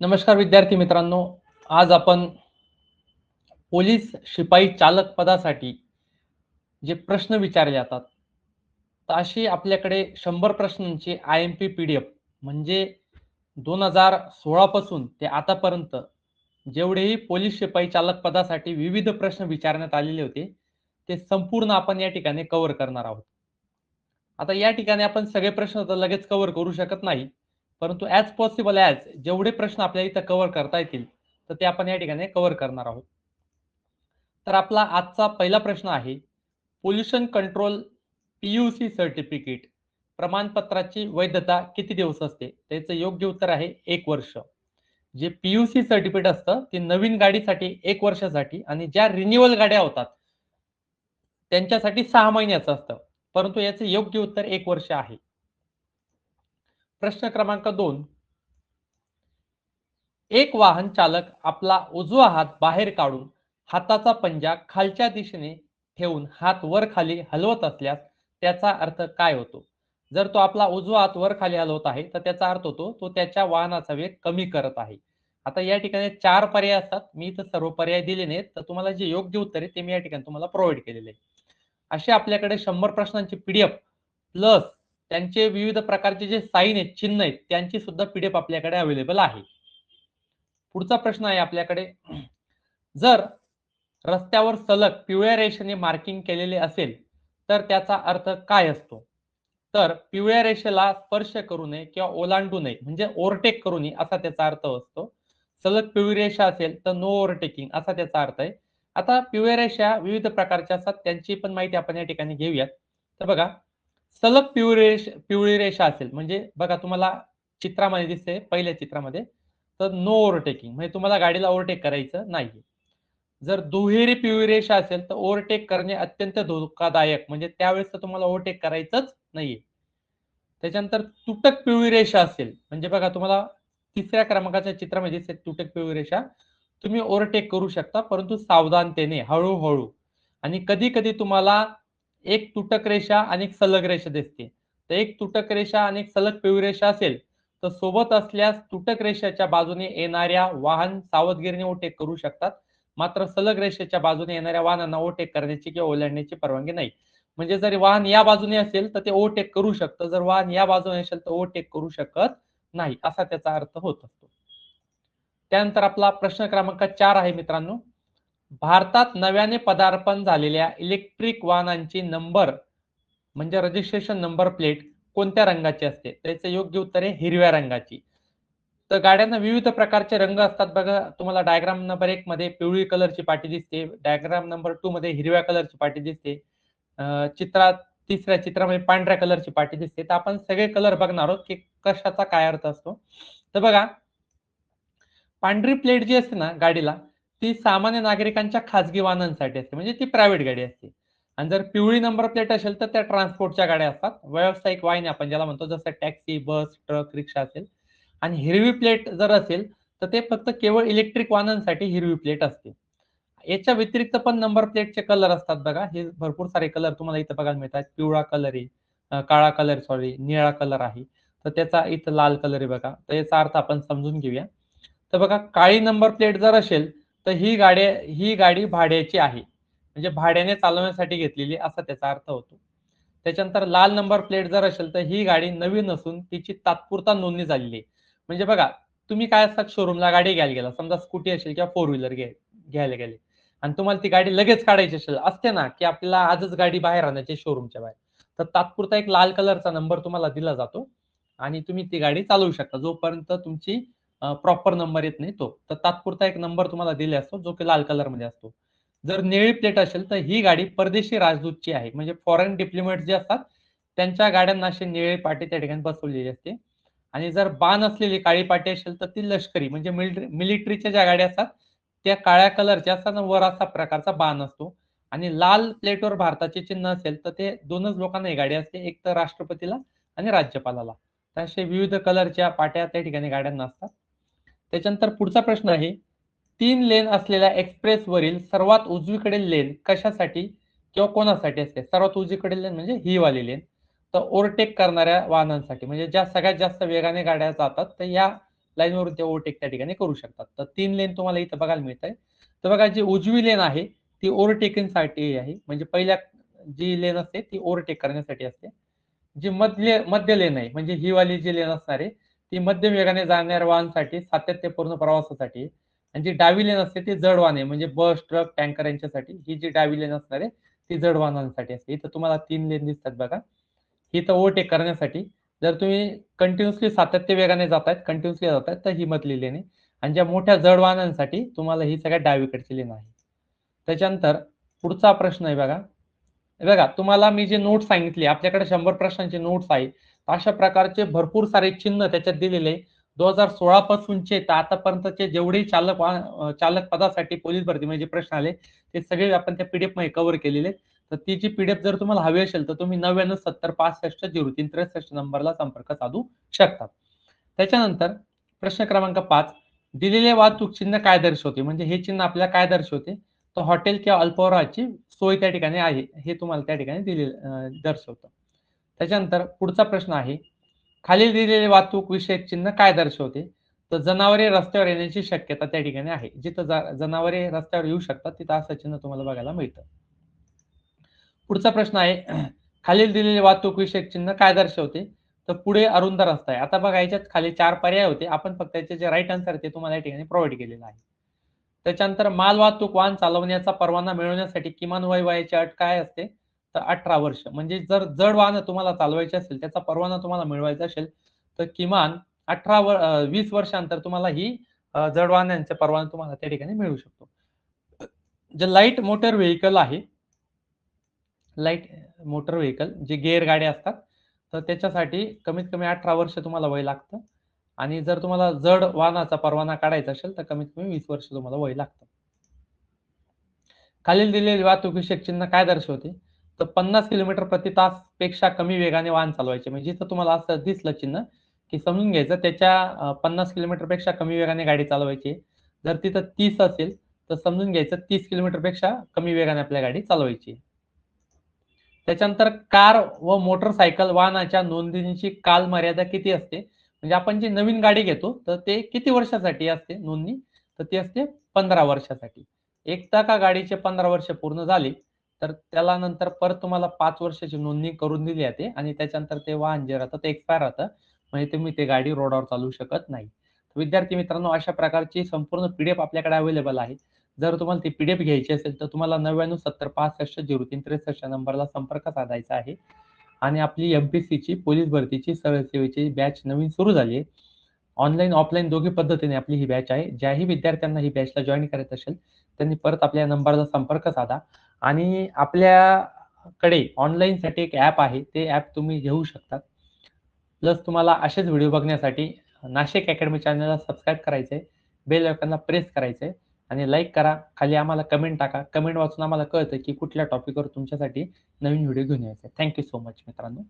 नमस्कार विद्यार्थी मित्रांनो. आज आपण पोलीस शिपाई चालक पदासाठी जे प्रश्न विचारले जातात, तर अशी आपल्याकडे 100 प्रश्नांची IMP PDF म्हणजे 2016 पासून ते आतापर्यंत जेवढेही पोलीस शिपाई चालक पदासाठी विविध प्रश्न विचारण्यात आलेले होते, ते संपूर्ण आपण या ठिकाणी कव्हर करणार आहोत. आता या ठिकाणी आपण सगळे प्रश्न तर लगेच कव्हर करू शकत नाही. परंतु ॲज पॉसिबल ॲज जेवढे प्रश्न आपल्याला इथं कव्हर करता येतील, तर ते आपण या ठिकाणी कव्हर करणार आहोत. तर आपला आजचा पहिला प्रश्न आहे, पोल्युशन कंट्रोल PUC सर्टिफिकेट प्रमाणपत्राची वैधता किती दिवस असते? त्याचं योग्य उत्तर आहे 1 वर्ष. जे PUC सर्टिफिकेट असतं, ते नवीन गाडीसाठी 1 वर्षासाठी आणि ज्या रिन्युअल गाड्या होतात, त्यांच्यासाठी 6 महिन्याचं असतं. परंतु याचं योग्य उत्तर 1 वर्ष आहे. प्रश्न क्रमांक 2. एक वाहन चालक आपला उजवा हात बाहेर काढून हाताचा पंजा खालच्या दिशेने ठेवून हात वर खाली हलवत असल्यास त्याचा अर्थ काय होतो? जर तो आपला उजवा हात वर खाली हलवत आहे, तर त्याचा अर्थ होतो तो त्याच्या वाहनाचा वेग कमी करत आहे. आता या ठिकाणी 4 पर्याय असतात. मी इथं सर्व पर्याय दिले नाहीत, तर तुम्हाला जे योग्य उत्तर आहे ते मी या ठिकाणी तुम्हाला प्रोव्हाईड केलेले आहे. असे आपल्याकडे 100 प्रश्नांची PDF प्लस त्यांचे विविध प्रकारचे जे साइन आहेत, चिन्ह आहेत, त्यांची सुद्धा PDF आपल्याकडे अवेलेबल आहे. पुढचा प्रश्न आहे आपल्याकडे, जर रस्त्यावर सलग पिवळ्या रेषेने मार्किंग केलेले असेल, तर त्याचा अर्थ काय असतो? तर पिवळ्या रेषेला स्पर्श करू नये किंवा ओलांडू नये म्हणजे ओव्हरटेक करू नये असा त्याचा अर्थ असतो. सलग पिवळी रेषा असेल तर नो ओव्हरटेकिंग असा त्याचा अर्थ आहे. आता पिवळ्या रेषा विविध प्रकारच्या असतात, त्यांची पण माहिती आपण या ठिकाणी घेऊयात. तर बघा, सलग पिवळी रेषा असेल म्हणजे बघा तुम्हाला चित्रामध्ये दिसते पहिल्या चित्रामध्ये, तर नो ओव्हरटेकिंग म्हणजे तुम्हाला गाडीला ओव्हरटेक करायचं नाहीये. जर दुहेरी पिवळी रेषा असेल तर ओव्हरटेक करणे अत्यंत धोकादायक म्हणजे त्यावेळेस तर तुम्हाला ओव्हरटेक करायचंच नाहीये. त्याच्यानंतर तुटक पिवळी रेषा असेल म्हणजे बघा तुम्हाला तिसऱ्या क्रमांकाच्या चित्रामध्ये दिसते तुटक पिवळी रेषा. तुम्ही ओव्हरटेक करू शकता परंतु सावधानतेने, हळू-हळू आणि कधी-कधी तुम्हाला एक तुटक रेषा आणि एक सलग रेषा दिसते. तर एक तुटक रेषा आणि एक सलग पिवळी रेषा असेल, तर सोबत असल्यास तुटक रेषेच्या बाजूने येणाऱ्या वाहन सावधगिरीने ओव्हरटेक करू शकतात. मात्र सलग रेषेच्या बाजूने येणाऱ्या वाहनांना ओव्हरटेक करण्याची किंवा ओलांडण्याची परवानगी नाही. म्हणजे जर वाहन या बाजूने असेल, तर ते ओव्हरटेक करू शकतं. जर वाहन या बाजूने असेल, तर ओव्हरटेक करू शकत नाही, असा त्याचा अर्थ होत असतो. त्यानंतर आपला प्रश्न क्रमांक 4 आहे मित्रांनो. भारतात नव्याने पदार्पण झालेल्या इलेक्ट्रिक वाहनांची नंबर म्हणजे रजिस्ट्रेशन नंबर प्लेट कोणत्या रंगाची असते? त्याचं योग्य उत्तर आहे हिरव्या रंगाची. तर गाड्यांना विविध प्रकारचे रंग असतात बघा. तुम्हाला डायग्राम नंबर 1 मध्ये पिवळी कलरची पाटी दिसते. डायग्राम नंबर 2 मध्ये हिरव्या कलरची पाटी दिसते. चित्रात तिसऱ्या चित्रामध्ये पांढऱ्या कलरची पाटी दिसते. तर आपण सगळे कलर बघणार आहोत, की कशाचा काय अर्थ असतो. तर बघा, पांढरी प्लेट जी असते ना गाडीला, ती सामान्य नागरिकांच्या खाजगी वाहनांसाठी असते. म्हणजे ती प्रायव्हेट गाडी असते. आणि जर पिवळी नंबर प्लेट असेल, तर त्या ट्रान्सपोर्टच्या गाड्या असतात. व्यावसायिक वाहिनी आपण ज्याला म्हणतो, जसं टॅक्सी, बस, ट्रक, रिक्षा असेल. आणि हिरवी प्लेट जर असेल, तर ते फक्त केवळ इलेक्ट्रिक वाहनांसाठी हिरवी प्लेट असते. याच्या व्यतिरिक्त पण नंबर प्लेटचे कलर असतात बघा. हे भरपूर सारे कलर तुम्हाला इथं बघायला मिळतात. पिवळा कलर आहे, काळा कलर सॉरी, निळा कलर आहे. तर त्याचा इथं लाल कलर आहे बघा. तर याचा अर्थ आपण समजून घेऊया. तर बघा, काळी नंबर प्लेट जर असेल, तर ही गाडी भाड्याची आहे. म्हणजे भाड्याने चालवण्यासाठी घेतलेली असा त्याचा अर्थ होतो. त्याच्यानंतर लाल नंबर प्लेट जर असेल, तर ही गाडी नवीन असून तिची तात्पुरता नोंदणी झालेली आहे. म्हणजे बघा, तुम्ही काय असतात शोरूमला गाडी घ्यायला गेला. समजा स्कूटी असेल किंवा फोर व्हीलर घ्यायला गेले आणि तुम्हाला ती गाडी लगेच काढायची असेल, असते ना, की आपल्याला आजच गाडी बाहेर आणायची शोरूमच्या बाहेर. तर तात्पुरता एक लाल कलरचा नंबर तुम्हाला दिला जातो आणि तुम्ही ती गाडी चालवू शकता. जोपर्यंत तुमची प्रॉपर नंबर येत नाही तो. तर तात्पुरता एक नंबर तुम्हाला दिला असतो, जो की लाल कलरमध्ये असतो. जर निळी प्लेट असेल, तर ही गाडी परदेशी राजदूतची आहे. म्हणजे फॉरेन डिप्लोमॅट जे असतात, त्यांच्या गाड्यांना अशी निळी पाटी त्या ठिकाणी बसवलेली असते. आणि जर बाण असलेली काळी पाटी असेल, तर ती लष्करी म्हणजे मिलिटरीच्या ज्या गाड्या असतात, त्या काळ्या कलरच्या असतात आणि वर असा प्रकारचा बाण असतो. आणि लाल प्लेटवर भारताचे चिन्ह असेल, तर ते 2च लोकांना ही गाडी असते. एक तर राष्ट्रपतीला आणि राज्यपालाला. तर असे विविध कलरच्या पाट्या त्या ठिकाणी गाड्यांना असतात. त्याच्यानंतर पुढचा प्रश्न आहे, 3 लेन असलेल्या एक्सप्रेसवरील सर्वात उजवीकडील लेन कशासाठी किंवा कोणासाठी असते? सर्वात उजवीकडील लेन म्हणजे ही वाली लेन. तर ओव्हरटेक करणाऱ्या वाहनांसाठी म्हणजे ज्या सगळ्यात जास्त वेगाने गाड्या जातात, तर या लाईनवरून ते ओव्हरटेक त्या ठिकाणी करू शकतात. तर 3 लेन तुम्हाला इथं बघायला मिळत आहे. तर बघा जी उजवी लेन आहे ती ओव्हरटेकिंगसाठी आहे. म्हणजे पहिल्या जी लेन असते ती ओव्हरटेक करण्यासाठी असते. जी मध्य लेन आहे म्हणजे ही वाली जी लेन असणार आहे ती मध्यम वेगाने जाणाऱ्या वाहनांसाठी सातत्यपूर्ण प्रवासासाठी आहे. आणि जी डावी लेन असते ती जड वाहने म्हणजे बस, ट्रक, टँकर यांच्यासाठी. ही जी डावी लेन असणार आहे ती जड वाहनांसाठी असते. इथं तुम्हाला 3 लेन दिसतात बघा. ही तर ओव्हरटेक करण्यासाठी. जर तुम्ही कंटिन्युअसली सातत्य वेगाने जातायत, कंटिन्युअसली जातायत तर ही मधली लेन आहे. आणि ज्या मोठ्या जड वाहनांसाठी तुम्हाला ही सगळ्यात डावीकडची लेन आहे. त्याच्यानंतर पुढचा प्रश्न आहे बघा. हे बघा तुम्हाला मी जे नोट्स सांगितली आपल्याकडे 100 प्रश्नांचे नोट्स आहे. अशा प्रकारचे भरपूर सारे चिन्ह त्याच्यात दिलेले आहे. 2016 पासूनचे तर आतापर्यंतचे जेवढे चालक पदासाठी पोलीस भरती म्हणजे प्रश्न आले ते सगळे आपण त्या पीडीएफ मध्ये कव्हर केलेले आहेत. तर ती जी पीडीएफ जर तुम्हाला हवी असेल तर तुम्ही 9970650363 नंबरला संपर्क साधू शकता. त्याच्यानंतर प्रश्न क्रमांक 5 दिलेले वाहतूक चिन्ह काय दर्शवते? म्हणजे हे चिन्ह आपल्याला काय दर्शवते? तर हॉटेल किंवा अल्पाहाराची सोय त्या ठिकाणी आहे. हे तुम्हाला त्या ठिकाणी दर्शवतं. त्याच्यानंतर पुढचा प्रश्न आहे. खालील दिलेले वाहतूक विषयक चिन्ह काय दर्शवते? तर जनावरे रस्त्यावर येण्याची शक्यता त्या ठिकाणी आहे. जिथं जनावरे रस्त्यावर येऊ शकतात तिथं असं चिन्ह तुम्हाला बघायला मिळतं. पुढचा प्रश्न आहे. खालील दिलेले वाहतूक विषयक चिन्ह काय दर्शवते? तर पुढे अरुंद रस्ता आहे. आता बघा याच्यात खाली 4 पर्याय होते. आपण फक्त याचे जे राइट आन्सर आहे ते तुम्हाला या ठिकाणी प्रोव्हाईड केलेलं आहे. त्याच्यानंतर मालवाहतूक वाहन चालवण्याचा परवाना मिळवण्यासाठी किमान वयाची अट काय असते? तर 18 वर्ष. म्हणजे जर जड वाहनं तुम्हाला चालवायची असेल, त्याचा परवाना तुम्हाला मिळवायचा असेल, तर किमान 20 वर्षानंतर तुम्हाला ही जड वाहनांचा परवाना तुम्हाला त्या ठिकाणी मिळू शकतो. जे लाईट मोटर व्हेइकल आहे, लाईट मोटर व्हेइकल जे गिअर गाड्या असतात, तर त्याच्यासाठी कमीत कमी 18 वर्ष तुम्हाला वय लागतं आणि जर तुम्हाला जड वाहनाचा परवाना काढायचा असेल, तर कमीत कमी 20 वर्ष तुम्हाला वय लागतं. खालील दिलेली वाहतूक विषयक चिन्ह काय दर्शवते? तर 50 किलोमीटर प्रति तास पेक्षा कमी वेगाने वाहन चालवायचे. म्हणजे जिथं तुम्हाला असं दिसलं चिन्ह, की समजून घ्यायचं त्याच्या 50 किलोमीटरपेक्षा कमी वेगाने गाडी चालवायची. जर तिथं 30 असेल, तर समजून घ्यायचं 30 किलोमीटरपेक्षा कमी वेगाने आपल्या गाडी चालवायची. त्याच्यानंतर कार व मोटरसायकल वाहनाच्या नोंदणीची कालमर्यादा किती असते? म्हणजे आपण जी नवीन गाडी घेतो, तर ते किती वर्षासाठी असते नोंदणी? तर ती असते 15 वर्षासाठी. एकदा का गाडीचे 15 वर्ष पूर्ण झाली, तर त्याला नंतर परत तुम्हाला 5 वर्षाची नोंदणी करून दिली जाते आणि त्याच्यानंतर ते वाहन जे राहतं ते एक्सपायर राहतं. म्हणजे तुम्ही ते गाडी रोडावर चालवू शकत नाही. विद्यार्थी मित्रांनो, अशा प्रकारची संपूर्ण पीडीएफ आपल्याकडे अवेलेबल आहे. जर तुम्हाला ती पीडीएफ घ्यायची असेल तर तुम्हाला 997065060363 नंबरला संपर्क साधायचा आहे. आणि आपली एमपीएससीची पोलीस भरतीची सरळ सेवेची बॅच नवीन सुरू झाली आहे. ऑनलाईन, ऑफलाईन दोन्ही पद्धतीने आपली ही बॅच आहे. ज्याही विद्यार्थ्यांना ही बॅचला जॉइन करायचं असेल, त्यांनी परत आपल्या नंबरला संपर्क साधा आणि आपल्याकडे ऑनलाईनसाठी एक ॲप आहे. ते ॲप तुम्ही घेऊ शकता. प्लस तुम्हाला असेच व्हिडिओ बघण्यासाठी नाशिक अकॅडमी चॅनलला सबस्क्राईब करायचं आहे. बेल आयकॉनला प्रेस करायचं आहे आणि लाईक करा. खाली आम्हाला कमेंट टाका. कमेंट वाचून आम्हाला कळतं की कुठल्या टॉपिकवर तुमच्यासाठी नवीन व्हिडिओ घेऊन यायचा आहे. थँक यू सो मच मित्रांनो.